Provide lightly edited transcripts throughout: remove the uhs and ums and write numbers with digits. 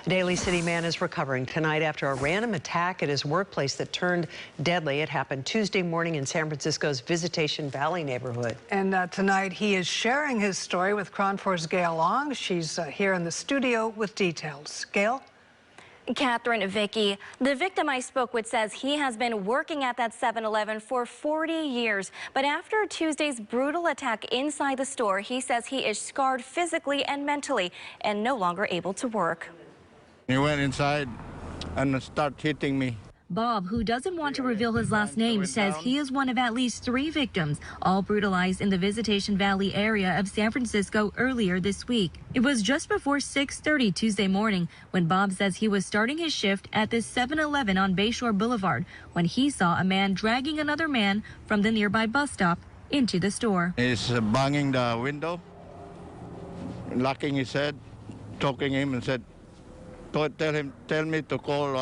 A Daly City man is recovering tonight after a random attack at his workplace that turned deadly. It happened Tuesday morning in San Francisco's Visitation Valley neighborhood. And tonight he is sharing his story with KRON 4's Gail Long. She's here in the studio with details. Gail? Catherine, Vicky, the victim I spoke with says he has been working at that 7-Eleven for 40 years. But after Tuesday's brutal attack inside the store, he says he is scarred physically and mentally and no longer able to work. He went inside and started hitting me. Bob, who doesn't want to reveal his last name, says he is one of at least 3 victims, all brutalized in the Visitation Valley area of San Francisco earlier this week. It was just before 6:30 Tuesday morning when Bob says he was starting his shift at this 7-Eleven on Bayshore Boulevard when he saw a man dragging another man from the nearby bus stop into the store. He's banging the window, locking his head, talking him and said, tell me to call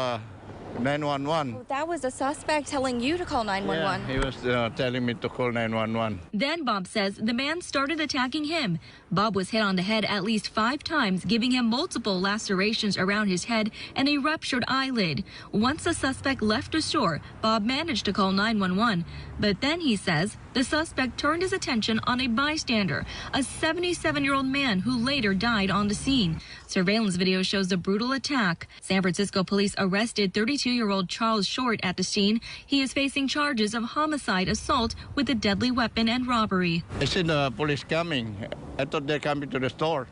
911. Well, that was the suspect telling you to call 911. Yeah, he was telling me to call 911. Then Bob says the man started attacking him. Bob was hit on the head at least 5 times, giving him multiple lacerations around his head and a ruptured eyelid. Once the suspect left the store, Bob managed to call 911. But then he says the suspect turned his attention on a bystander, a 77-year-old man who later died on the scene. Surveillance video shows the brutal attack. San Francisco police arrested 32-year-old Charles Short at the scene. He is facing charges of homicide, assault with a deadly weapon, and robbery. I seen the police coming. I thought they're coming to the store.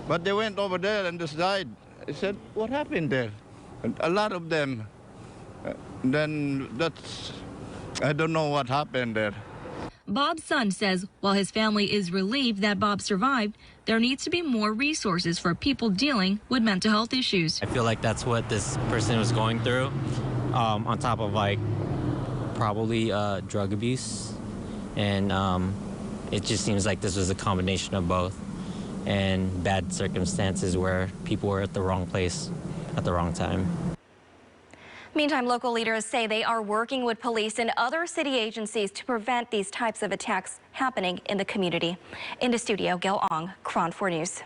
But they went over there and just died. I said, what happened there? And a lot of them. I don't know what happened there. Bob's son says while his family is relieved that Bob survived, there needs to be more resources for people dealing with mental health issues. I feel like that's what this person was going through, on top of like probably drug abuse. And it just seems like this was a combination of both and bad circumstances where people were at the wrong place at the wrong time. Meantime, local leaders say they are working with police and other city agencies to prevent these types of attacks happening in the community. In the studio, Gail Ong, KRON 4 News.